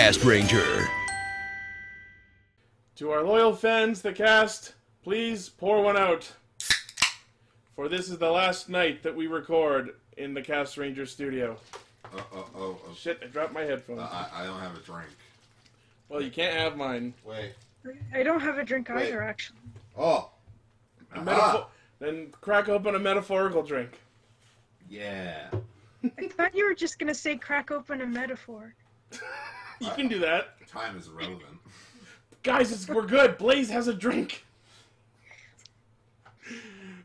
Castranger. To our loyal fans, the cast, please pour one out. For this is the last night that we record in the Castranger studio. Shit, I dropped my headphones. I don't have a drink. Well, you can't have mine. Wait. I don't have a drink either, actually. Oh. Then crack open a metaphorical drink. Yeah. I thought you were just gonna say crack open a metaphor. You can do that. Time is irrelevant. Guys, we're good. Blaze has a drink.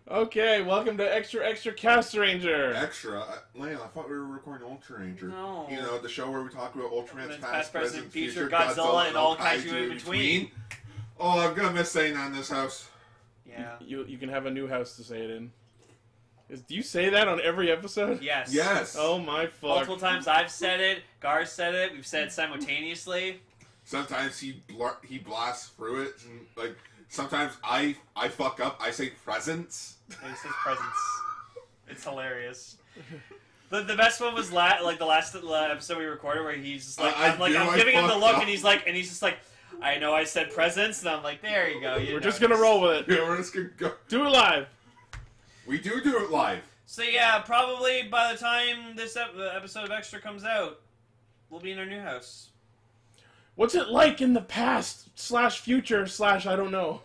Okay, welcome to Extra Castranger. Extra? Lane, I thought we were recording Ultra Ranger. No. You know, the show where we talk about Ultraman's past, present, future, Godzilla, and all kaiju in between. Oh, I'm gonna miss saying that in this house. Yeah. You can have a new house to say it in. Do you say that on every episode? Yes. Yes. Oh my fuck. Multiple times I've said it, Gar said it, we've said it simultaneously. Sometimes he blasts through it, and, like, sometimes I fuck up, I say presents. He says presents. It's hilarious. The best one was the last episode we recorded where he's just like, I'm giving him the look, and he's just like, I know I said presents, and I'm like, there you go. We're just gonna roll with it. Yeah, we're just gonna go. Do it live. We do it live. So yeah, probably by the time this episode of Extra comes out, we'll be in our new house. What's it like in the past / future / I don't know?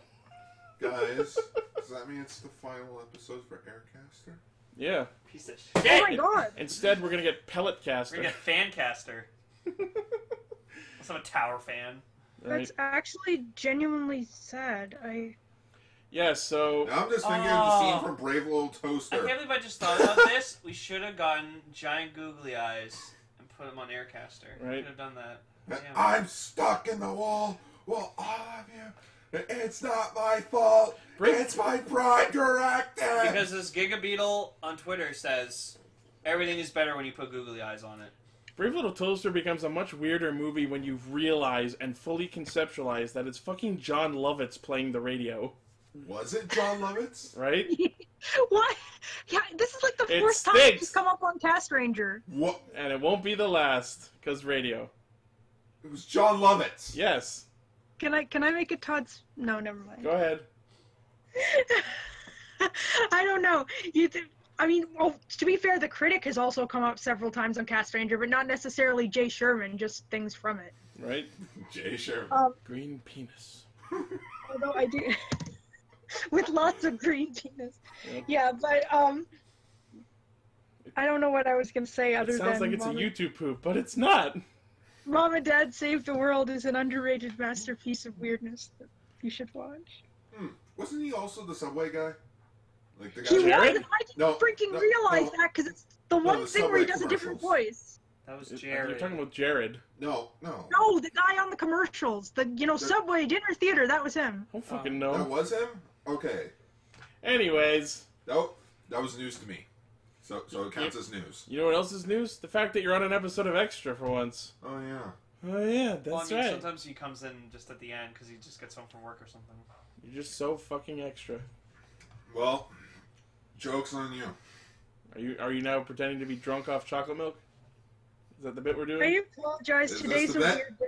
Guys, does that mean it's the final episode for Aircaster? Yeah. Piece of Oh shit. my god! Instead, we're gonna get Pellet We're Caster. gonna get fan caster. Let's have a tower fan. That's actually genuinely sad. Yeah, so... Now I'm just thinking of the scene from Brave Little Toaster. I can't believe I just thought about this. We should have gotten giant googly eyes and put them on Aircaster. Right. We could have done that. And Damn. I'm stuck in the wall. Well, all of you. It's not my fault. It's my pride directing. Because this Gigabeetle on Twitter says everything is better when you put googly eyes on it. Brave Little Toaster becomes a much weirder movie when you realize and fully conceptualize that it's fucking John Lovitz playing the radio. Was it John Lovitz? Right? What? Yeah, this is like the It fourth time stinks. he's come up on Castranger. What? And it won't be the last, because radio. It was John Lovitz. Yes. Can I make a Todd's? No, never mind. Go ahead. I don't know. I mean, well, to be fair, the critic has also come up several times on Castranger, but not necessarily Jay Sherman, just things from it. Right? Jay Sherman. Green penis. Although I do, with lots of green penis. Yep. Yeah, but I don't know what I was gonna say other It than sounds like it's a YouTube poop, but it's not. Mom and Dad Save the World is an underrated masterpiece of weirdness that you should watch. Wasn't he also the Subway guy? Like the guy. He was, Jared? and I didn't freaking realize that because it's the one the thing where he Subway does a different commercials. voice. That was You're Jared. talking about Jared. No. No, the guy on the commercials, Subway dinner theater, that was him. I don't fucking That know. was him. Okay. Anyways, That was news to me. So it counts as news. you know what else is news? The fact that you're on an episode of Extra for once. Oh yeah. Oh yeah, that's Well, I mean, right. sometimes he comes in just at the end because he just gets home from work or something. You're just so fucking extra. Well, joke's on you. Are you now pretending to be drunk off chocolate milk? Is that the bit we're doing? I apologize, Is this today's the a bet? weird day.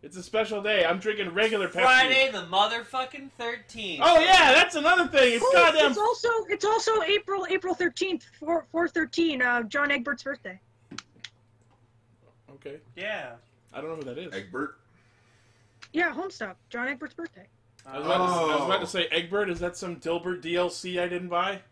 It's a special day. I'm drinking regular Pepsi. Friday the motherfucking 13th. Oh yeah, that's another thing. It's goddamn. It's also April 13th, 4/13, John Egbert's birthday. Okay. Yeah. I don't know who that is. Egbert. Yeah, Homestuck, John Egbert's birthday. I was about to say Egbert. Is that some Dilbert DLC I didn't buy?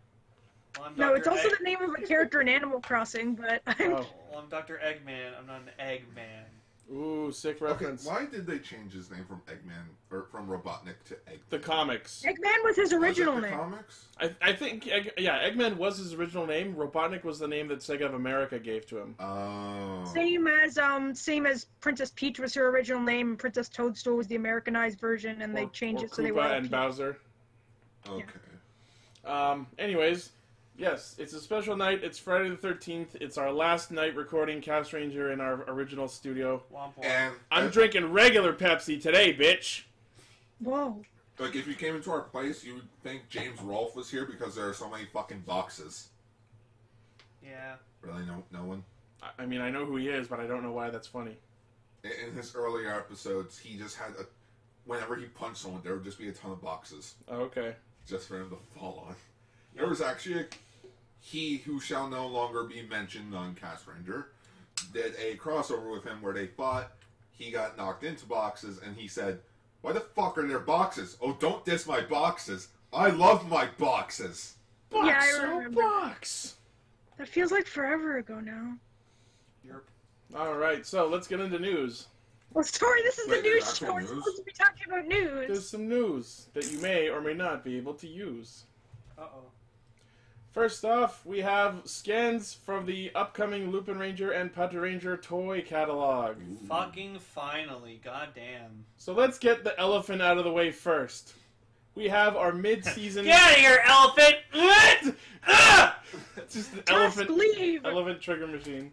Well, I'm No, it's Dr. also the name of a character in Animal Crossing, but Oh. Well, I'm Dr. Eggman. I'm not an Eggman. Ooh, sick Okay, reference. why did they change his name from Eggman or from Robotnik to Eggman? The comics. Eggman was his original Was it the name. comics? I think Eggman was his original name. Robotnik was the name that Sega of America gave to him. Oh. Same as Princess Peach was her original name, and Princess Toadstool was the Americanized version, and they changed it so they were Koopa all and Peach. Bowser. Okay. Anyways, yes, it's a special night. It's Friday the 13th. It's our last night recording Castranger in our original studio. Womp womp. And I'm drinking regular Pepsi today, bitch. Whoa. like if you came into our place, you would think James Rolfe was here because there are so many fucking boxes. Yeah. Really, no one. I mean, I know who he is, but I don't know why that's funny. in his earlier episodes, he just had whenever he punched someone, there would just be a ton of boxes. Okay. Just for him to fall on. There was actually he who shall no longer be mentioned on Castranger did a crossover with him where they fought. He got knocked into boxes, and he said, "Why the fuck are there boxes? Oh, don't diss my boxes. I love my boxes." Box, yeah, I remember. box. That feels like forever ago now. Yep. All right, so let's get into news. Well, Story, this is the news actual show. We're news? supposed to be talking about news. There's some news that you may or may not be able to use. Uh-oh. First off, we have scans from the upcoming Lupin Ranger and Pataranger toy catalog. Fucking finally, goddamn. So let's get the elephant out of the way first. We have our mid-season... Get out of here, elephant! It's just an Just leave. elephant trigger machine.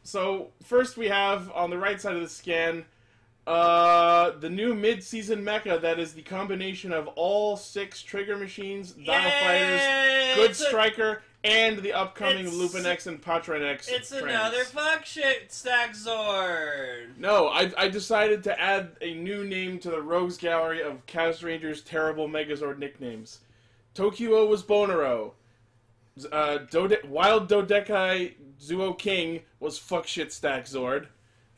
So first we have on the right side of the scan the new mid-season mecha that is the combination of all 6 trigger machines, Dino Fighters, Good Striker, and the upcoming Lupin X and Patron X. It's trends. another fuck shit stack Zord. No, I decided to add a new name to the rogues gallery of Castranger's terrible Megazord nicknames. Tokyo was Bonero. Wild Dodekai Zuo King was Fuckshit Stack Zord.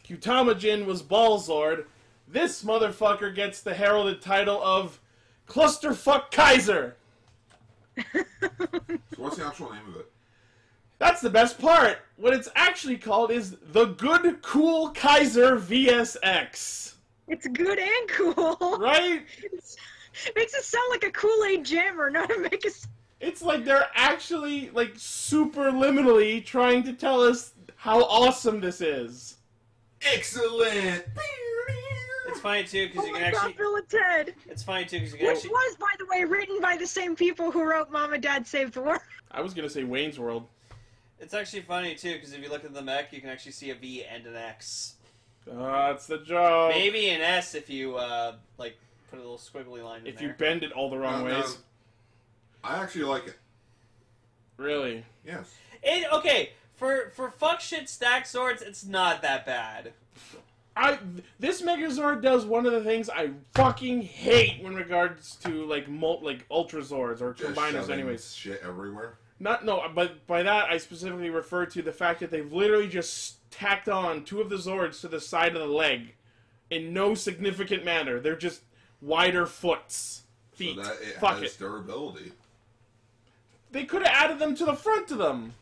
Kutamajin was Ballzord. This motherfucker gets the heralded title of ClusterFucKaiser. So what's the actual name of it? That's the best part. What it's actually called is the Good Cool Kaiser VSX. It's good and cool. Right? It makes it sound like a Kool-Aid jammer, not to make it... It's like they're actually, like, superliminally trying to tell us how awesome this is. Excellent! It's funny, too, because Oh you my can god, actually... Bill and Ted! It's funny, too, because you can Which actually... was, by the way, written by the same people who wrote Mom and Dad Save the World. I was gonna say Wayne's World. It's actually funny, too, because if you look at the mech, you can actually see a V and an X. That's the joke. Maybe an S if you, like, put a little squiggly line in If there. you bend it all the wrong ways. No. I actually like it. Really? Yes. Okay, for fuck shit stack swords, it's not that bad. This Megazord does one of the things I fucking hate in regards to like Ultra Zords or Just combiners, shoving anyways. Shit everywhere. But by that I specifically refer to the fact that they've literally just tacked on 2 of the Zords to the side of the leg, in no significant manner. They're just wider feet. So that it Fuck has it. durability. They could have added them to the front of them.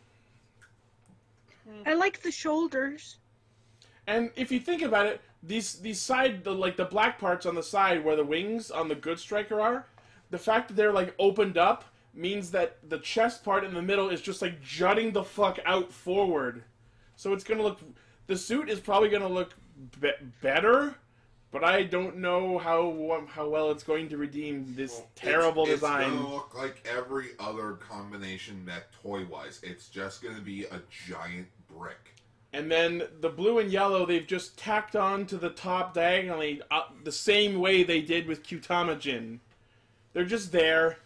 I like the shoulders. And if you think about it, these side, the black parts on the side where the wings on the Good Striker are, the fact that they're like opened up means that the chest part in the middle is just like jutting the fuck out forward. So it's gonna look, the suit is probably gonna look better, but I don't know how well it's going to redeem this terrible design. It's gonna look like every other combination mech toy-wise. It's just gonna be a giant brick. And then the blue and yellow, they've just tacked on to the top diagonally the same way they did with Kutamajin. They're just there.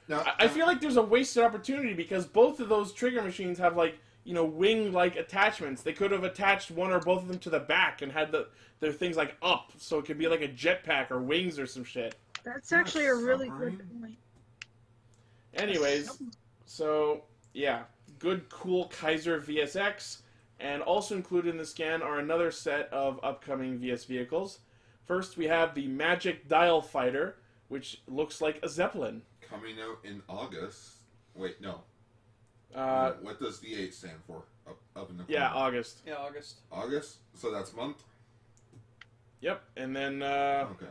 Now, I feel like there's a wasted opportunity because both of those trigger machines have like, wing-like attachments. They could have attached one or both of them to the back and had their things like up, so it could be like a jetpack or wings or some shit. That's actually a really good point. Anyways, so yeah, Good Cool Kaiser VSX. And also included in the scan are another set of upcoming VS vehicles. First, we have the Magic Dial Fighter, which looks like a Zeppelin. coming out in August. Wait, no. What does the 8 stand for? Up in the corner. Yeah, August. Yeah, August. August? So that's month? Yep, and then Okay.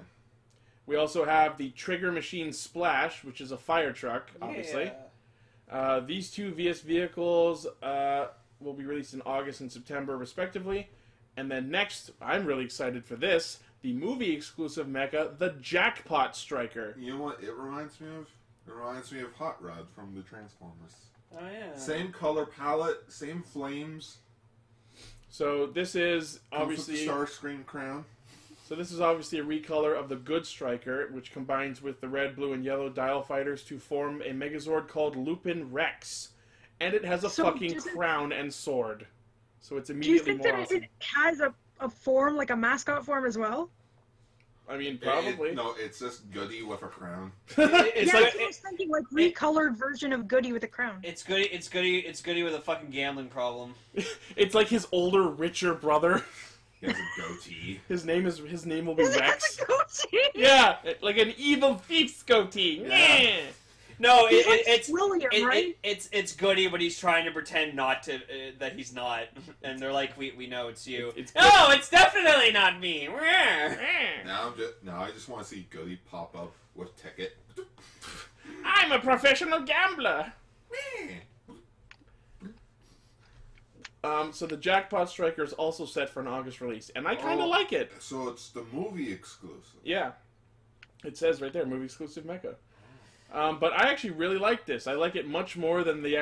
we also have the Trigger Machine Splash, which is a fire truck, obviously. Yeah. These 2 VS vehicles will be released in August and September, respectively. And then next, I'm really excited for this, the movie-exclusive mecha, the Jackpot Striker. You know what it reminds me of? It reminds me of Hot Rod from the Transformers. Oh, yeah. Same color palette, same flames. So this is Comes with obviously the Starscream crown. So this is obviously a recolor of the Good Striker, which combines with the red, blue, and yellow dial fighters to form a Megazord called Lupin Rex. And it has a fucking crown and sword. So it's Do you immediately think more that awesome. it has a a form, like a mascot form as well? I mean, probably. No, it's just Goody with a crown. It's yeah, like I was thinking like recolored version of Goody with a crown. it's Goody with a fucking gambling problem. It's like his older, richer brother. He has a goatee. His name will be Rex. That's a goatee. Yeah, like an evil thief's goatee. Yeah. No, It's William, right? it's Goody, but he's trying to pretend not to that he's not, and they're like, we know it's you. No, it's definitely not me. Now I just want to see Goody pop up with ticket. I'm a professional gambler. So the Jackpot Striker is also set for an August release, and I kind of like it. So it's the movie exclusive. Yeah, it says right there, movie exclusive mecha. But I actually really like this. I like it much more than the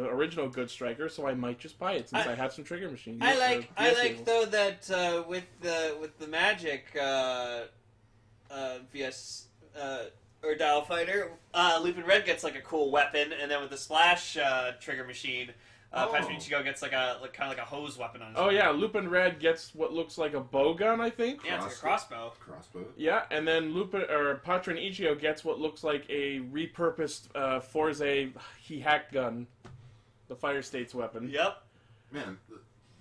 original Good Striker, so I might just buy it since I have some trigger machines. I like though that with the magic VS or Dial Fighter, Lupin Red gets like a cool weapon, and then with the Splash trigger machine. Patrick Ichigo gets kind of like a hose weapon on his arm. yeah, Lupin Red gets what looks like a bow gun, I think. Yeah, it's like a crossbow. Yeah, and then Patron Ichigo gets what looks like a repurposed Forze he hack gun, the Fire State's weapon. Yep. Man,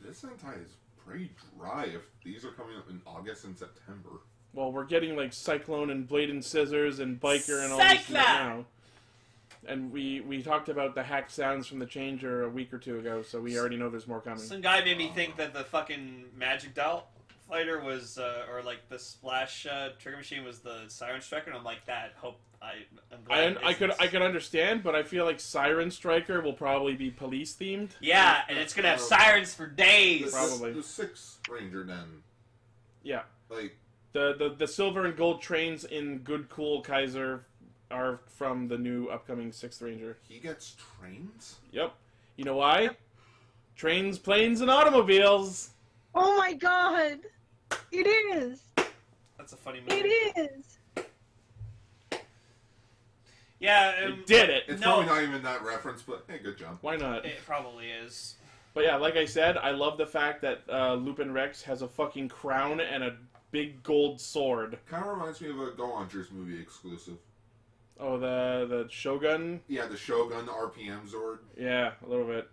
this Sentai is pretty dry if these are coming up in August and September. Well, we're getting like Cyclone and Blade and Scissors and Biker and all this now. And we talked about the hacked sounds from the Changer a week or two ago, so we already know there's more coming. Some guy made me think that the fucking Magic Doll Fighter was, or like the Splash trigger machine was the Siren Striker, and I'm like, I could understand, but I feel like Siren Striker will probably be police themed. Yeah, and it's gonna have sirens for days. Probably the Sixth Ranger then. Yeah, like the silver and gold trains in Good Cool Kaiser are from the new upcoming Sixth Ranger. He gets trains? Yep. You know why? Trains, planes, and automobiles. Oh my god! It is! That's a funny movie. It is! Yeah, it did it. It's probably not even that reference, but hey, good job. Why not? It probably is. But yeah, like I said, I love the fact that Lupin Rex has a fucking crown and a big gold sword. Kind of reminds me of a Go Hunters movie exclusive. Oh, the Shogun? Yeah, the Shogun RPM Zord. Yeah, a little bit.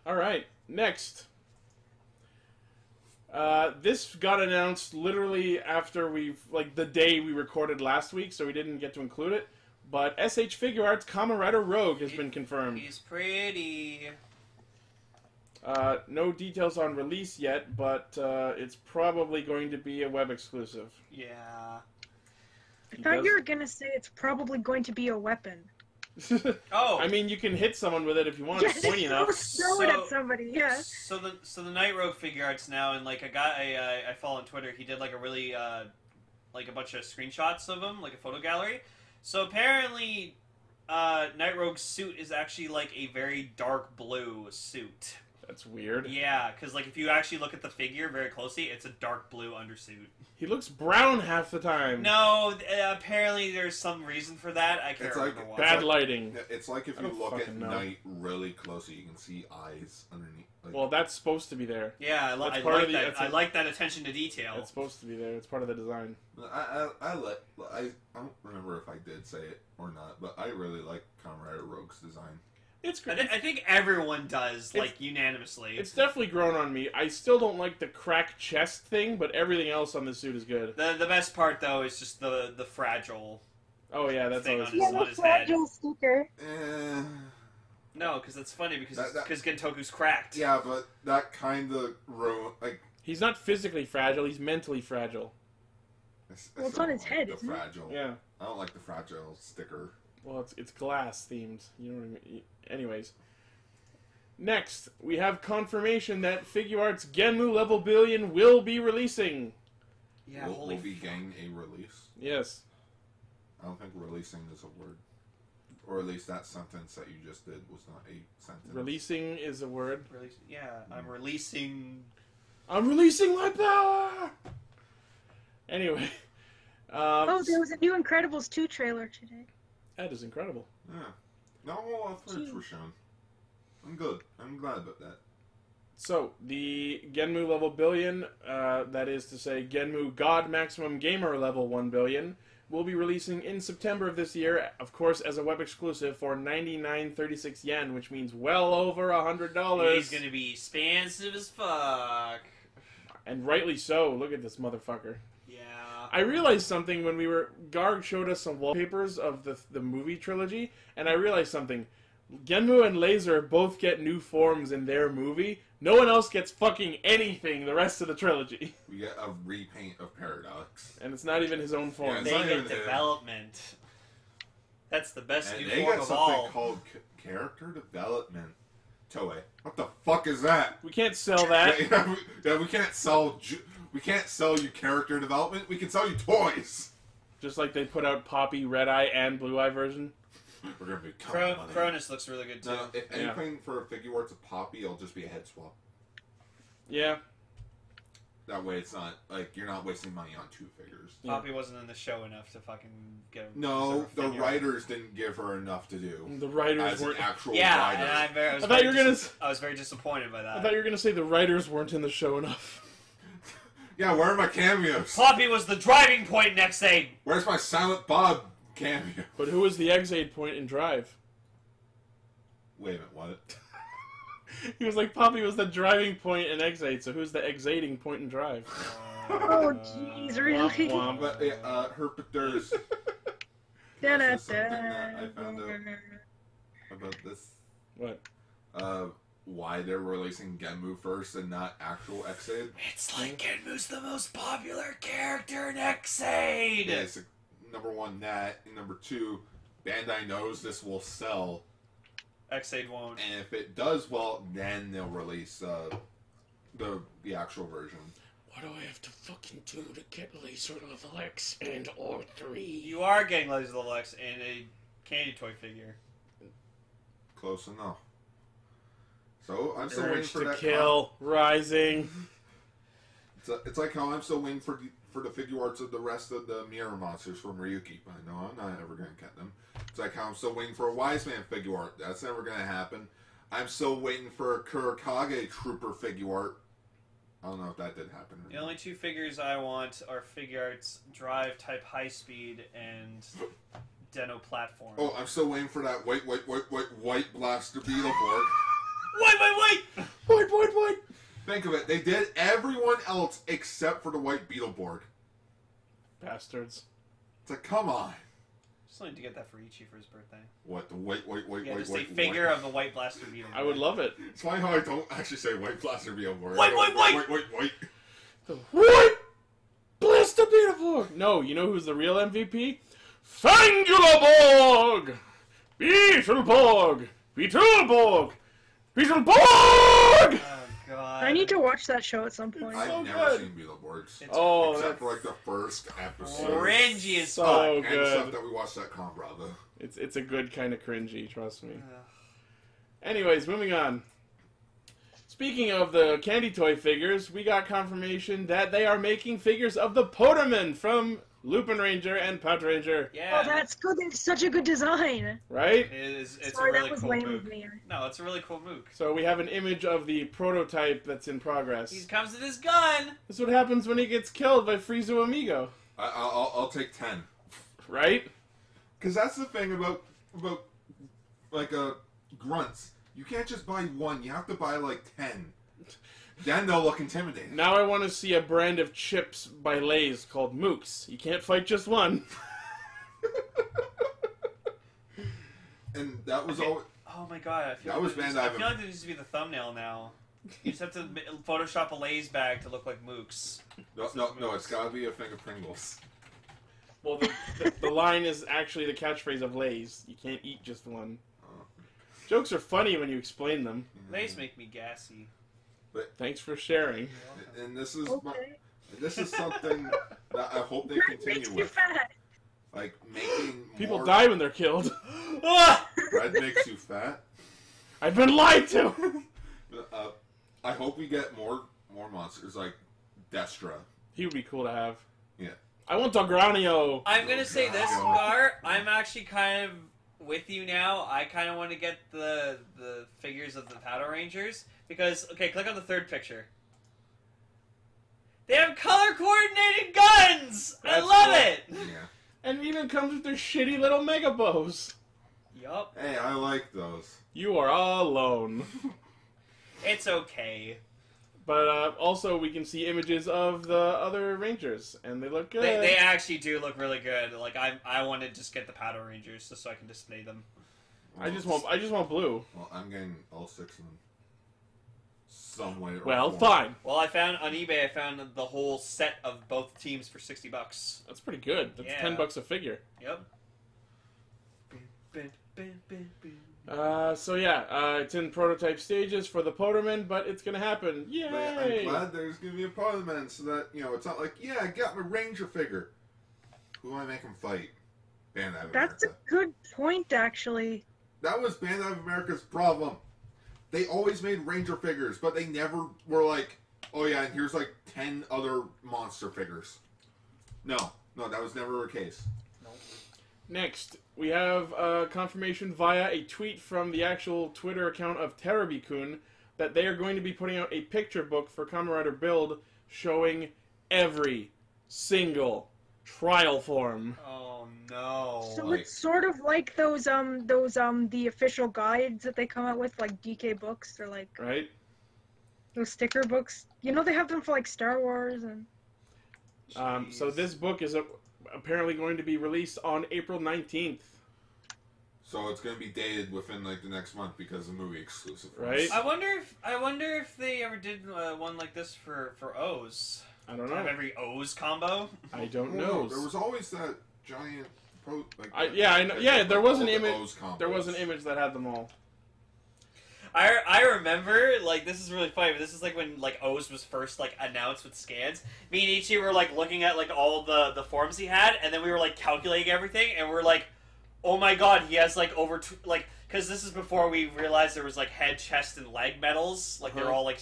Alright, next. This got announced literally after the day we recorded last week, so we didn't get to include it. But SH Figuarts Kamen Rider Rogue has been confirmed. He's pretty. No details on release yet, but it's probably going to be a web exclusive. Yeah. I thought you were gonna say it's probably going to be a weapon. Oh, I mean, you can hit someone with it if you want. It's pointy enough. Throw it at somebody, yeah. So the Night Rogue Figuarts now, and like a guy I follow on Twitter, he did like a really like a bunch of screenshots of him, like a photo gallery. So apparently, Night Rogue's suit is actually like a very dark blue suit. That's weird. Yeah, because like if you actually look at the figure very closely, it's a dark blue undersuit. He looks brown half the time. No, apparently there's some reason for that. I can't remember why. Bad lighting. It's like if you look at Night really closely, you can see eyes underneath. Like, well, that's supposed to be there. Yeah, I like that attention to detail. It's supposed to be there. It's part of the design. I don't remember if I did say it or not, but I really like Kamen Rider Rogue's design. It's great. I think everyone does, like, unanimously. It's definitely grown on me. I still don't like the crack chest thing, but everything else on the suit is good. The best part, though, is just the fragile. Oh yeah, that's always cool. Yeah, the fragile sticker. No, because that's funny because Gentoku's cracked. Yeah, but that kind of like. He's not physically fragile. He's mentally fragile. Well, it's on his head, isn't fragile. It? Yeah. I don't like the fragile sticker. Well, it's glass themed. You know what I mean? Anyways. Next, we have confirmation that Figuarts Genmu Level Billion will be releasing. Yeah, will be getting a release? Yes. I don't think releasing is a word. Or at least that sentence that you just did was not a sentence. Releasing is a word. I'm releasing... I'm releasing my power! Anyway. Oh, there was a new Incredibles 2 trailer today. That is incredible. Yeah. Not all athletes were shown. I'm good. I'm glad about that. So, the Genmu level billion, that is to say Genmu God Maximum Gamer level 1 billion, will be releasing in September of this year, of course, as a web exclusive for 99.36 yen, which means well over $100. He's gonna be expensive as fuck. And rightly so. Look at this motherfucker. Yeah. I realized something when Garg showed us some wallpapers of the movie trilogy, and I realized something. Genmu and Laser both get new forms in their movie. No one else gets fucking anything the rest of the trilogy. We get a repaint of Paradox. And it's not even his own form. They get development. That's the best new form of all. And they got something called character development. Toei. What the fuck is that? We can't sell that. We can't sell. We can't sell you character development. We can sell you toys. Just like they put out Poppy, Red Eye, and Blue Eye version. We're gonna be Cronus looks really good too. No, if anything for Figuarts of Poppy, it'll just be a head swap. Yeah. That way, it's not like you're not wasting money on 2 figures. Poppy wasn't in the show enough to fucking get a No, the writers didn't give her enough to do. The writers as weren't an actual yeah, writer. and I was very disappointed by that. I thought you were gonna say the writers weren't in the show enough. Yeah, where are my cameos? Poppy was the driving point next aid. Where's my Silent Bob cameo? But who was the exit point in Drive? Wait a minute, what? He was like, Poppy was the driving point in X8, so who's the exiting point in Drive? Oh, jeez, really? Womp, womp. But Herpeters. Da-da-da. Something that I found out about this. What? Why they're releasing Genmu first and not actual X-Aid. It's like Genmu's the most popular character in X-Aid! Yeah, it's number 1, that, and number 2, Bandai knows this will sell. X-Aid won't. And if it does well, then they'll release the actual version. What do I have to fucking do to get Laser Level X and or 3? You are getting Laser Level X and a candy toy figure. Close enough. So I'm still Urge waiting for to that. kill rising. It's like how I'm still waiting for the Figuarts of the rest of the mirror monsters from Ryuki. But I know I'm not ever going to get them. It's like how I'm still waiting for a Wise Man Figuart. That's never going to happen. I'm still waiting for a Kurakage Trooper Figuart. I don't know if that did happen. The only 2 figures I want are Figuarts Drive Type High Speed and Deno Platform. Oh, I'm still waiting for that white Blaster Beetleborg. Wait! Think of it. They did everyone else except for the white Beetleborg. Bastards. It's like, come on. Just need to get that for Ichi for his birthday. What, the white, yeah, just a figure of the white Blaster Beetleborg. I would love it. It's funny how I don't actually say white Blaster Beetleborg. White! The white Blaster Beetleborg! No, you know who's the real MVP? Fangulaborg! Beetleborg! Beetleborg! Beetleborg! Oh, God. I need to watch that show at some point. I've so never good. seen Beetleborgs. Except for like the first episode. Cringy as so fuck. good. And stuff that we watched at Con Bravo. It's a good kind of cringy, trust me. Anyways, moving on. Speaking of the candy toy figures, we got confirmation that they are making figures of the Ponemon from Lupin Ranger and Pat Ranger. Yeah. Oh, that's good. It's such a good design. Right? It's Sorry, a really that was cool lame mook. of me. No, it's a really cool mook. So we have an image of the prototype that's in progress. He comes with his gun! This is what happens when he gets killed by Frieza Amigo. I'll take 10. Right? Because that's the thing about like grunts. You can't just buy 1. You have to buy like 10. Then they'll look intimidating. Now I want to see a brand of chips by Lay's called Mooks. You can't fight just one. And that was all. Oh my god, I feel That was like Bandai. I feel like that needs to be the thumbnail now. You just have to Photoshop a Lay's bag to look like Mooks. No, it's gotta be a thing of Pringles. Well, the line is actually the catchphrase of Lay's. You can't eat just one. Jokes are funny when you explain them. Lay's make me gassy. But Thanks for sharing. and this is Okay. this is something that I hope they That continue makes you with. fat. Like making People more die when they're killed. bread makes you fat. I've been lied to. I hope we get more monsters like Destra. He would be cool to have. Yeah. I want Dogranio. I'm gonna say this, Gar. I'm actually kind of with you now. I kind of want to get the figures of the Power Rangers because okay, click on the third picture. They have color-coordinated guns! I love it! Yeah. And it even comes with their shitty little mega bows. Yup. Hey, I like those. You are all alone. It's okay. But also, we can see images of the other Rangers, and they look good. They actually do look really good. Like I want to just get the Power Rangers just so I can display them. I just want blue. Well, I'm getting all 6 of them. Some way. Well, fine. Well, I found on eBay. I found the whole set of both teams for $60. That's pretty good. That's Yeah. $10 a figure. Yep. So yeah, it's in prototype stages for the Ponemon, but it's gonna happen. Yay! I'm glad there's gonna be a Ponemon, so that it's not like, yeah, I got my Ranger figure. Who do I make him fight? Bandai of That's America. a good point, actually. That was Bandai of America's problem. They always made Ranger figures, but they never were like, oh yeah, and here's like 10 other monster figures. No, that was never the case. Next, we have confirmation via a tweet from the actual Twitter account of Terabikun that they are going to be putting out a picture book for Kamen Rider Build showing every single trial form. Oh no! So it's sort of like those the official guides that they come out with, like DK books, or like Right? those sticker books. You know, they have them for like Star Wars and. So this book is apparently going to be released on April 19th. So it's going to be dated within like the next month because of movie exclusive. Right. I wonder if they ever did one like this for O's. I don't To have know. every O's combo. I don't Well, know. there was always that giant. I know. Yeah, there was an all the image. O's combos. There was an image that had them all. I remember, like, this is really funny, but this is like when like O's was first like announced with scans. Me and Ichi were like looking at like all the forms he had, and then we were like calculating everything, and we're like, oh my god, he has like over because this is before we realized there was like head, chest, and leg medals, like they're all like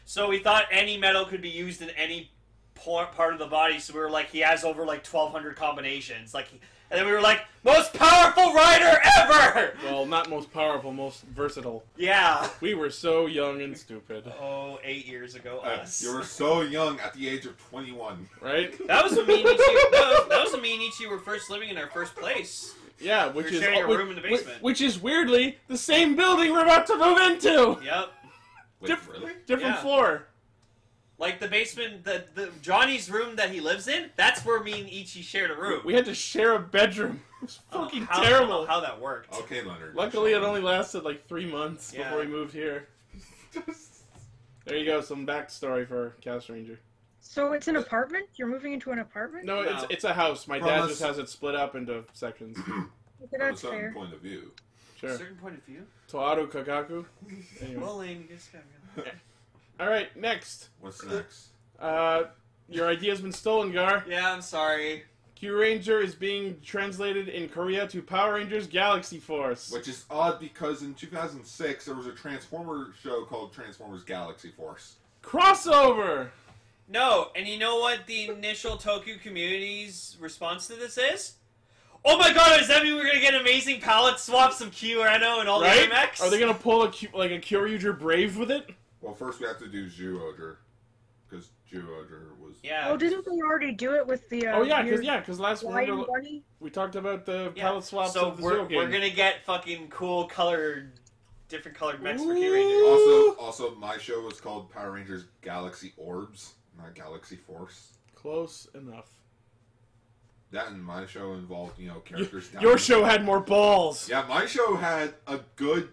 so we thought any medal could be used in any part of the body, so we were like, he has over like 1,200 combinations, like. And then we were like, most powerful rider ever! Well, not most powerful, most versatile. Yeah. We were so young and stupid. Oh, 8 years ago, us. You were so young at the age of 21. Right? That was when me and Ichi. That was when me and Ichi were first living in our first place. Yeah, which We were is sharing a room in the basement. Which is weirdly the same building we're about to move into. Yep. Wait, really? Different Yeah. floor. Like the basement, the Johnny's room that he lives in. That's where me and Ichi shared a room. We had to share a bedroom. It was fucking I don't terrible. know how that worked. Okay, Leonard. Luckily, it only lasted like 3 months Yeah. before we moved here. There you go, some backstory for Cast Ranger. So it's an apartment? You're moving into an apartment? No, No. it's a house. My dad Promise. just has it split up into sections. Okay, From a that's certain fair. point of view. Sure. A certain point of view. Toaru Kagaku. Anyway. Well, Lane, you just gotta go. Alright, next. What's next? Your idea's been stolen, Gar. Yeah, I'm sorry. Q Ranger is being translated in Korea to Power Rangers Galaxy Force. Which is odd because in 2006 there was a Transformer show called Transformers Galaxy Force. Crossover! No, and you know what the initial Toku community's response to this is? Oh my god, does that mean we're gonna get amazing palette swaps of Q, Reno, and all Right? the MX? Are they gonna pull a Kyoryuger Brave with it? Well, first we have to do Zhu-Oger. Because Zhu-Oger was... Yeah. Oh, didn't they already do it with the Oh yeah, weird because last lion remember, bunny? we talked about the Yeah. palette swaps So of the we're Zero game. gonna get fucking cool colored, different colored mechs for Q Ooh. Ranger. Also, my show was called Power Rangers Galaxy Orbs, not Galaxy Force. Close enough. That and my show involved, characters down. Your show had more balls. Yeah, my show had a good...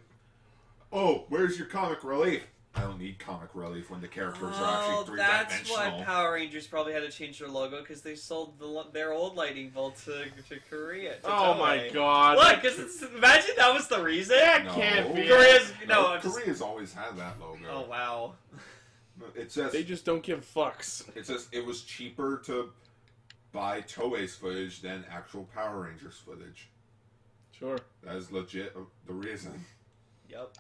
Oh, where's your comic relief? I don't need comic relief when the characters are actually that's three-dimensional. why Power Rangers probably had to change their logo because they sold their old lighting bolt to Korea. To Oh Toei. my god. Look, because imagine that was the reason. That No. can't be. Korea's No, I'm just- Korea's always had that logo. Oh wow. It says They just don't give fucks. it says it was cheaper to buy Toei's footage than actual Power Rangers footage. Sure. That is legit the reason. Yep.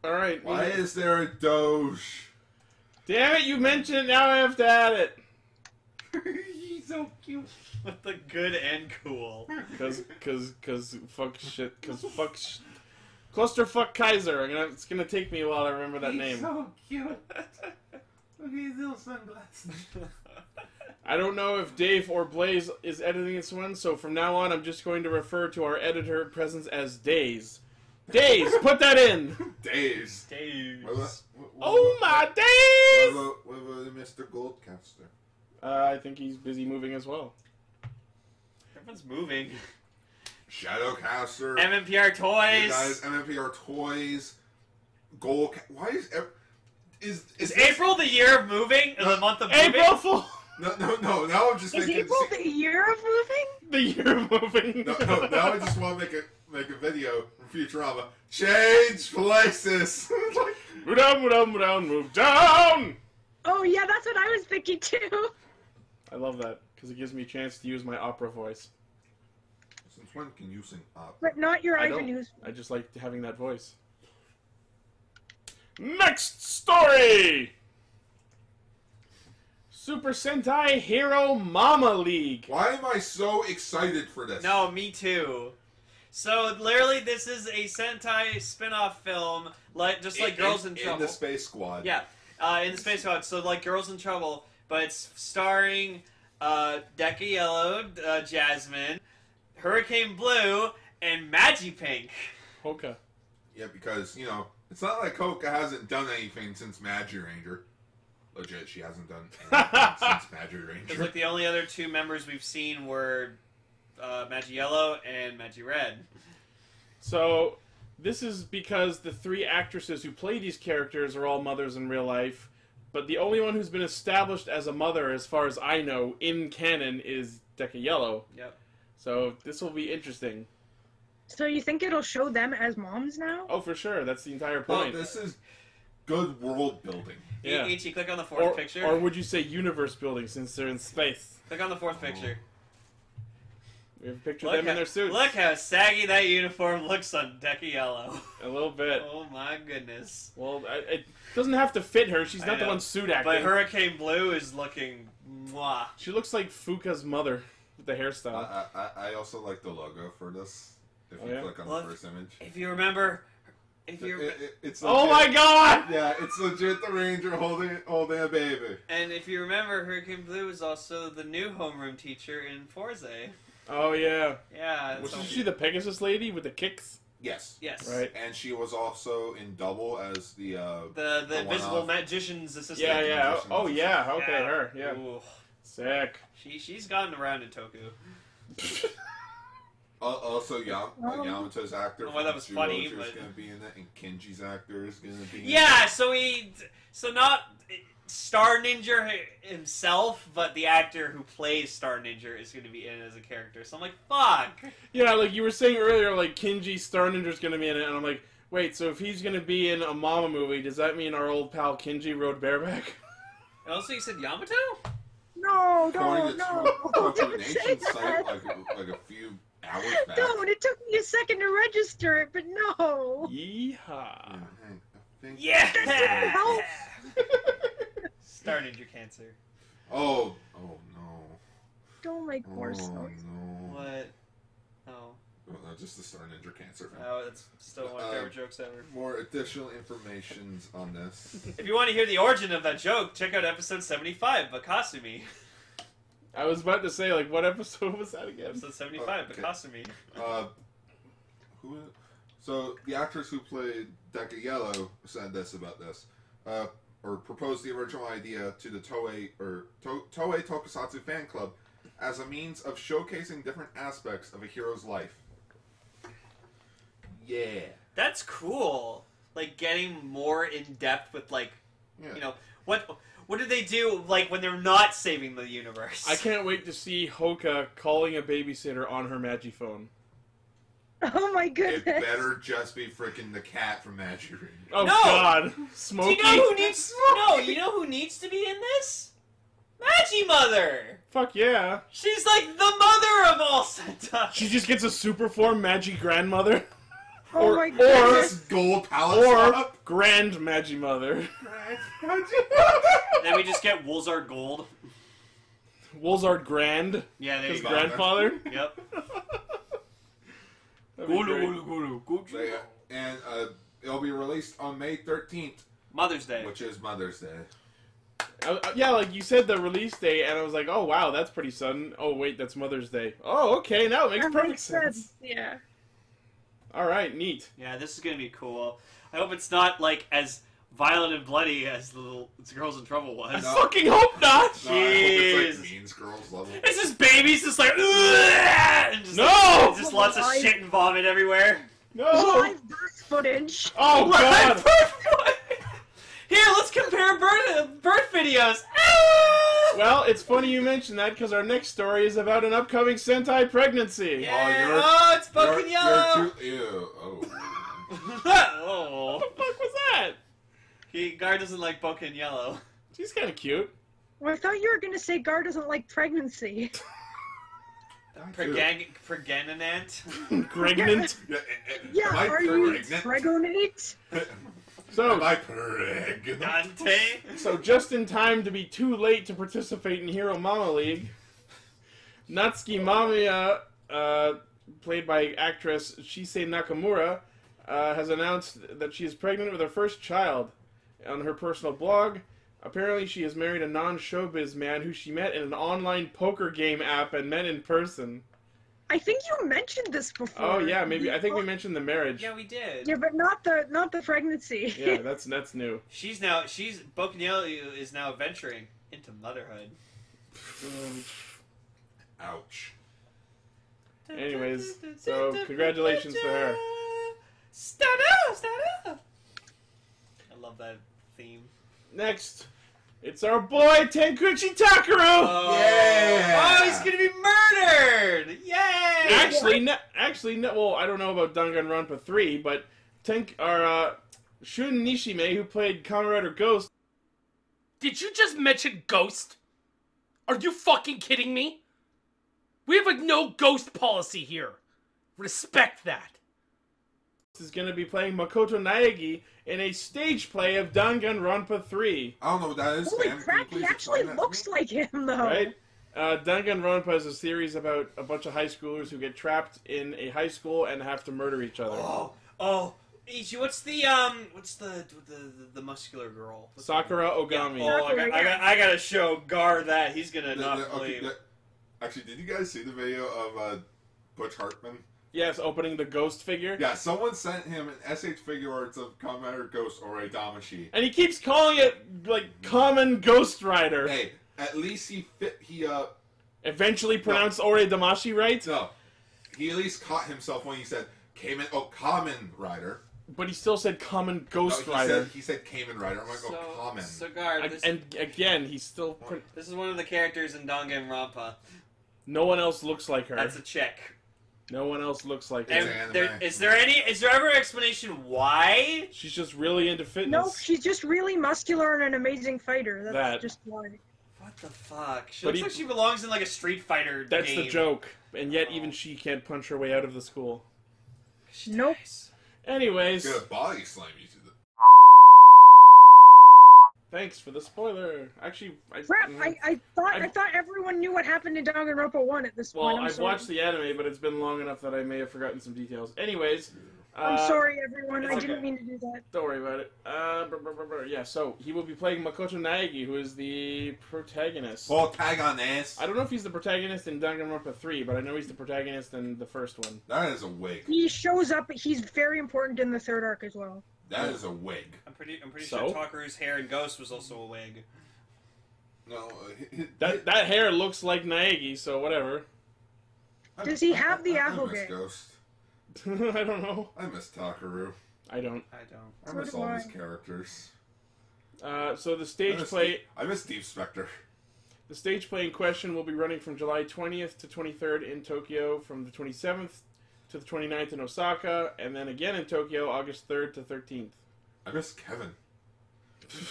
Alright. Why is there a Doge? Damn it, you mentioned it, now I have to add it. He's so cute. With the good and cool. Cause fuck shit. ClusterFucKaiser. It's gonna take me a while to remember that name. He's so cute. Look at his little sunglasses. I don't know if Dave or Blaze is editing this one, so from now on I'm just going to refer to our editor presence as Days. Days, put that in. Days. Days. Oh my days! What about Mr. Goldcaster? I think he's busy moving as well. Everyone's moving. Shadowcaster. MMPR Toys. You guys, MMPR Toys. Why is April the year of moving? The month of moving? April Fool! No. Now I'm just Is thinking. April the year of moving? The year of moving. No. Now I just want to make a video from Futurama. Change places. Move down, move down! Oh yeah, that's what I was thinking too. I love that, because it gives me a chance to use my opera voice. Since when can you sing opera? But not your I Ivan don't. News. I just like having that voice. Next story! Super Sentai Hero Mama League. Why am I so excited for this? No, me too. So literally, this is a Sentai spin-off film, like Girls in Trouble. In the Space Squad. Yeah, in the Space Squad. So like Girls in Trouble, but it's starring Deca Yellow, Jasmine, Hurricane Blue, and Magipink. Hoka. Yeah, because it's not like Hoka hasn't done anything since Magi Ranger. Legit, she hasn't done anything since Magi Ranger. Because like the only other two members we've seen were Magi Yellow and Magi Red. So, this is because the three actresses who play these characters are all mothers in real life, but the only one who's been established as a mother, as far as I know, in canon is Deca Yellow. Yep. So, this will be interesting. So you think it'll show them as moms now? Oh, for sure. That's the entire Well, point. this is good world building. Yeah. Ichi, click on the fourth picture. Or would you say universe building, since they're in space? Click on the fourth picture. We have a picture of them in their suits. Look how saggy that uniform looks on Deca Yellow. A little bit. Oh my goodness. Well, it doesn't have to fit her. She's not the one suit acting. But Hurricane Blue is looking mwah. She looks like Fuka's mother with the hairstyle. I also like the logo for this. If you click on the first image. If you remember... It's oh my god! Yeah, it's legit the Ranger holding a baby. And if you remember, Hurricane Blue is also the new homeroom teacher in Forze. Oh yeah. Yeah. Was she the Pegasus lady with the kicks? Yes. Yes. Right. And she was also in Double as the invisible magician's assistant. Yeah. Oh yeah. Okay, yeah. her. Yeah. Ooh. Sick. She's gotten around in Toku. Also, Yamato's actor. Well, that was funny, is but going to be in it, and Kenji's actor is going to be. Yeah. So not Star Ninja himself, but the actor who plays Star Ninja is going to be in as a character. So I'm like, fuck. Yeah, like you were saying earlier, like Kenji Star Ninja's going to be in it, and I'm like, wait, so if he's going to be in a Mama movie, does that mean our old pal Kenji rode bareback? And also, you said Yamato? No. According to Don't Toku say Nation that. site, like a few hours back. Don't. It took me a second to register it, but no. Yeehaw. Yeah. Help. Star Ninja cancer. Oh no. Don't make more Oh stories. no. What? Oh. Oh, no, just the Star Ninja cancer. Oh, that's still one of my favorite jokes ever. More additional information on this. If you want to hear the origin of that joke, check out episode 75, Bakasumi. I was about to say, like, what episode was that again? Episode 75, okay. Bakasumi. Who? So the actress who played Deca Yellow said this about this, or proposed the original idea to the Toei Tokusatsu fan club as a means of showcasing different aspects of a hero's life. Yeah. That's cool. Like, getting more in depth with, like, what do they do, like, when they're not saving the universe? I can't wait to see Hoka calling a babysitter on her Magiphone. Oh my goodness. It better just be freaking the cat from Magic Ranger. Oh No! god. Smokey. Do you know who needs... No, you know who needs to be in this? Magi-Mother! Fuck yeah. She's like the mother of all Sentai! She just gets a super form Magi grandmother. Oh my goodness. Gold palette Or swap. Grand Magi Mother. Then we just get Woolzard Gold. Wolzard Grand. Yeah, there His you go. grandfather. Yep. And it'll be released on May 13th, Mother's Day. which is Mother's Day. Yeah, like you said the release date, and I was like, oh wow, that's pretty sudden. Oh wait, that's Mother's Day. Oh, okay, now it makes perfect sense. Yeah. All right, neat. Yeah, this is gonna be cool. I hope it's not like as violent and bloody as the Girls in Trouble was. I fucking hope not. No, I hope it's Jeez. like Mean Girls level. It's just babies just like and just, No! just lots of shit and vomit everywhere. No. Live birth footage. Oh god. Here, let's compare birth videos. Ah! Well, it's funny you mentioned that because our next story is about an upcoming Sentai pregnancy. Yeah. Oh, it's Boken Yellow. Ew. Oh. Oh. What the fuck was that? Gar doesn't like Boken Yellow. She's kind of cute. Well, I thought you were gonna say Gar doesn't like pregnancy. Pregnant. Pregnant. Yeah, Am I are you pregnant? pregnant? So, Am I pregnant? Dante. so just in time to be too late to participate in Hero Mama League, Natsuki Mamiya, played by actress Shisei Nakamura, has announced that she is pregnant with her first child. On her personal blog, apparently she has married a non-showbiz man who she met in an online poker game app and met in person. I think you mentioned this before. Oh yeah, maybe. I think we mentioned the marriage. Yeah, we did. Yeah, but not the pregnancy. Yeah, that's new. Boken Yellow is now venturing into motherhood. Ouch. Anyways, so congratulations to her. I love that theme. Next, it's our boy Tenkuchi Takaru. Oh, Yeah! Oh, he's gonna be murdered! Yay! Actually, no. Well, I don't know about Danganronpa 3, but Shun Nishime, who played Kamen Rider Ghost. Did you just mention Ghost? Are you fucking kidding me? We have a no ghost policy here. Respect that. Is going to be playing Makoto Naegi in a stage play of Danganronpa 3. I don't know what that is. Holy Sam. Can you crap, he please actually explain that to looks me? like him, though. Right? Danganronpa is a series about a bunch of high schoolers who get trapped in a high school and have to murder each other. Ichi, what's the muscular girl? Sakura Ogami. Yeah. Oh, I gotta show Gar that. He's gonna not believe. Actually, did you guys see the video of Butch Hartman? Yes, opening the ghost figure. Yeah, someone sent him an SH Figuarts of Kamen Rider Ghost or a Damashi. And he keeps calling it, like, Common Ghost Rider. Hey, at least he Eventually pronounced Ore Damashi right? No. He at least caught himself when he said Kamen Rider. But he still said Common Ghost No, Rider. he said Kamen Rider. I'm like, Kamen. So Gar, And again, he's still... this is one of the characters in Danganronpa. No one else looks like her. That's a chick. No one else looks like It's her. anime. Is there ever an explanation why? She's just really into fitness. Nope, she's just really muscular and an amazing fighter. That's just why. What the fuck? She But looks like she belongs in like a Street Fighter That's game. the joke. And yet even she can't punch her way out of the school. Nope. Anyways, Gonna body slam you to the... thanks for the spoiler. Actually, Crap! I thought everyone knew what happened in Danganronpa 1 at this point. Well, I've watched the anime, but it's been long enough that I may have forgotten some details. Anyways, I'm sorry, everyone. I okay. didn't mean to do that. Don't worry about it. Yeah, so he will be playing Makoto Naegi, who is the protagonist. Ball tag on ass. I don't know if he's the protagonist in Danganronpa 3, but I know he's the protagonist in the first one. That is a wig. He shows up. He's very important in the third arc as well. That is a wig. I'm pretty So? sure Takaru's hair in Ghost was also a wig. No, That hair looks like Naegi, so whatever. Does he have the I Apple miss game? Ghost. I don't know. I miss Takaru. I don't. I So miss do all I. these characters. So the stage play... I miss Steve Spector. The stage play in question will be running from July 20th to 23rd in Tokyo, from the 27th to the 29th in Osaka, and then again in Tokyo, August 3rd to 13th. I miss Kevin.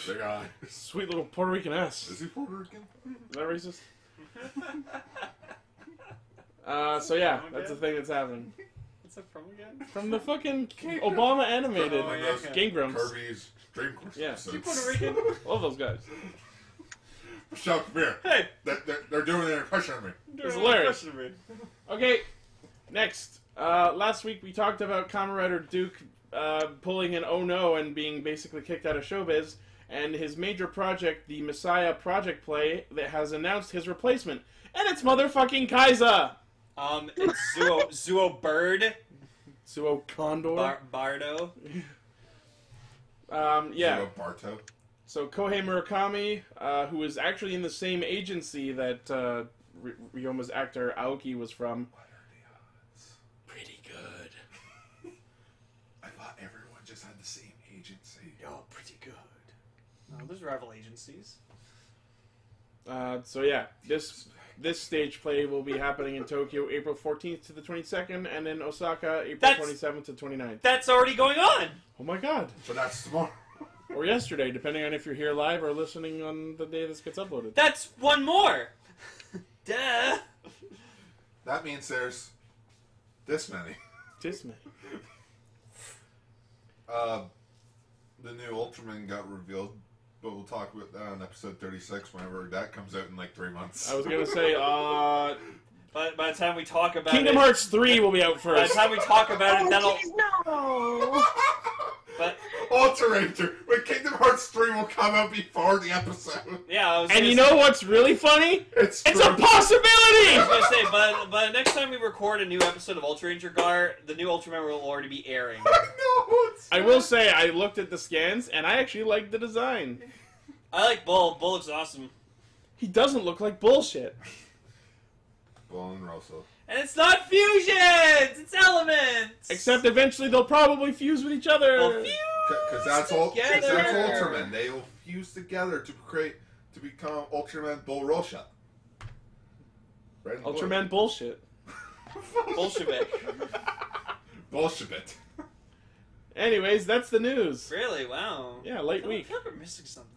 Big eye. Sweet little Puerto Rican ass. Is he Puerto Rican? Is that racist? So yeah, that's the thing that's happening. What's that from again? From the fucking Obama animated Oh, yeah. Game Grumps. Kirby's Dream Course. Yeah. episodes. Puerto Rican? All those guys. Michelle, come here. Hey! They're doing an impression of me. It's hilarious. Okay, next. Last week we talked about Kamen Rider Duke pulling an oh no and being basically kicked out of showbiz, and his major project, the Messiah Project Play, that has announced his replacement. And it's motherfucking Kaiser! It's Zuo Bird. Zuo Condor? Bardo. Yeah. Zuo Barto. So Kohei Murakami, who is actually in the same agency that Ryoma's actor Aoki was from. What are the odds? Pretty good. I thought everyone just had the same agency. Yo, pretty good. No, there's rival agencies. So yeah, this stage play will be happening in Tokyo April 14th to the 22nd, and in Osaka April 27th to 29th. That's already going on! Oh my god. So that's tomorrow. Or yesterday, depending on if you're here live or listening on the day this gets uploaded. That's one more! Duh! That means there's this many. This many. The new Ultraman got revealed, but we'll talk about that on episode 36 whenever that comes out in like 3 months. I was gonna say, By the time we talk about Kingdom Hearts 3 will be out By first. the time we talk about it, that'll... No! But Alterator! When Kingdom Hearts 3 will come out before the episode. yeah, I was And gonna you say, know what's really funny? It's a true. possibility! I was gonna say, but next time we record a new episode of Ultra Ranger Gar, the new Ultraman will already be airing. I know, it's I will say, I looked at the scans, and I actually like the design. I like Bull. Bull looks awesome. He doesn't look like bullshit. Bull and Russell. And it's not fusions! It's elements! Except eventually they'll probably fuse with each other. Well, fuse Because that's together. Ultraman. They will fuse together to become Ultraman Bull Rosha. Right in the Ultraman bullshit. Bolshevik. Bolshevik. Anyways, that's the news. Really? Wow. Yeah, light I week. feel like we're missing something.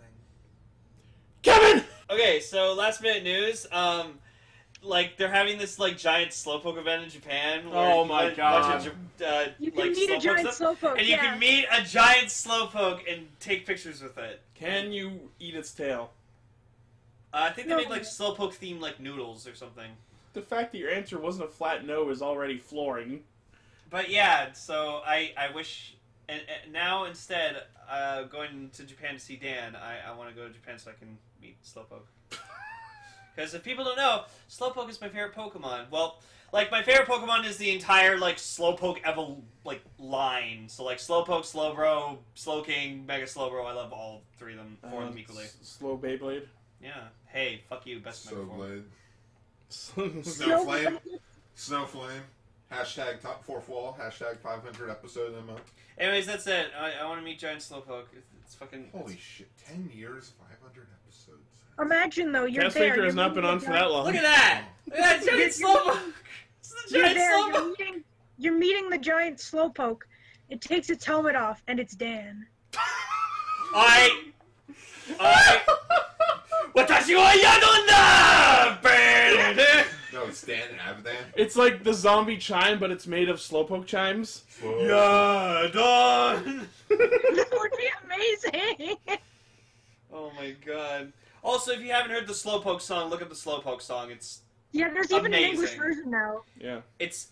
Kevin! Okay, so last minute news. Like they're having this like giant slowpoke event in Japan. Where Oh you my can God. Bunch of, You can like, meet a slowpoke giant stuff, slowpoke, and you can meet a giant slowpoke and take pictures with it. Can you eat its tail? I think they No. made like slowpoke themed like noodles or something. The fact that your answer wasn't a flat no is already flooring. But yeah, so I wish, and now instead going to Japan to see Dan, I want to go to Japan so I can meet slowpoke. Because if people don't know, Slowpoke is my favorite Pokemon. Well, like, my favorite Pokemon is the entire, like, Slowpoke line. So, like, Slowpoke, Slowbro, Slowking, Mega Slowbro. I love all three of them, four of them equally. Slow Beyblade. Yeah. Hey, fuck you, best Mega form. Snowflame. Snowflame. Hashtag top fourth wall. Hashtag 500 episode in a month. Anyways, that's it. I want to meet Giant Slowpoke. It's fucking... Holy shit. 10 years, 500 episodes. Imagine though, you're Cast there. Ranger has you're not been on for that long. Look at that! Look at that giant Slowpoke! It's the You're giant there. Slowpoke! You're meeting the giant slowpoke. It takes its helmet off, and it's Dan. Watashi wa yadonda! No, it's Dan and Abadan. It's like the zombie chime, but it's made of Slowpoke chimes. Yeah, done! That would be amazing. Oh my god. Also, if you haven't heard the Slowpoke song, look up the Slowpoke song. It's Yeah, there's even an English Amazing. version now. Yeah. it's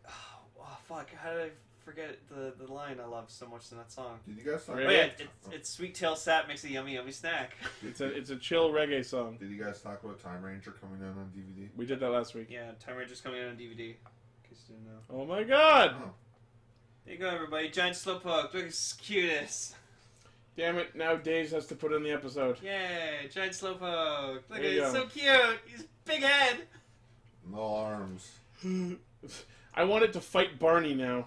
oh fuck, how did I forget the line I love so much in that song? Did you guys talk Oh, Oh yeah, it's Sweet Tail Sap makes a yummy yummy snack. It's a chill reggae song. Did you guys talk about Time Ranger coming out on DVD? We did that last week. Yeah, Time Ranger's coming out on DVD. In case you didn't know. Oh my god! Oh. There you go, everybody. Giant Slowpoke. Look, it's cutest. Damn it, now Days has to put in the episode. Yay, Giant Slowpoke. Look at There it, you it's go. so cute. He's big head. No arms. I want it to fight Barney now.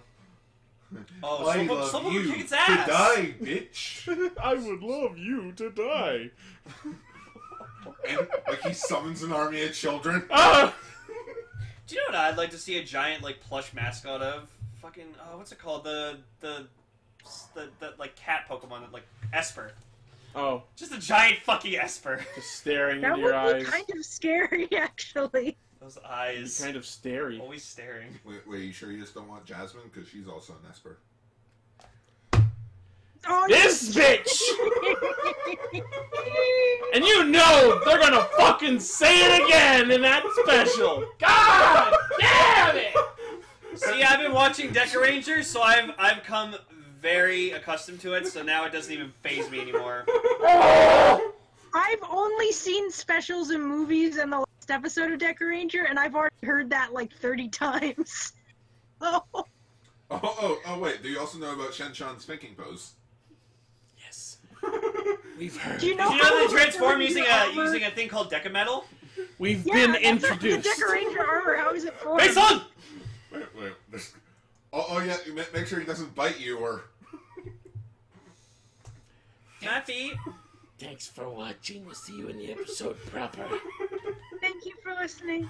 Oh, I Slowpoke, love Slowpoke you will kick its to ass. die, bitch. I would love you to die. And like he summons an army of children. Ah! Do you know what I'd like to see a giant like plush mascot of? Fucking what's it called? The like cat Pokemon that like Esper. Oh, Just a giant fucking Esper. just staring That into your would be eyes. kind of scary, actually. Those eyes. Kind of starey. Always staring. Wait, you sure you just don't want Jasmine? Because she's also an Esper. Oh, This bitch! And you know they're gonna fucking say it again in that special. God damn it! See, I've been watching Deca Rangers, so I've come very accustomed to it, so now it doesn't even faze me anymore. I've only seen specials in movies in the last episode of Deca Ranger, and I've already heard that like 30 times. Oh, wait, do you also know about Shen-chan's thinking pose? Yes. We've heard. Do you know Did you know they transform using a thing called Deca Metal? We've been introduced. The Deca Ranger armor, how is it formed? Hey, son! Wait. Oh, yeah, make sure he doesn't bite you or... My feet. Thanks for watching. We'll see you in the episode proper. Thank you for listening.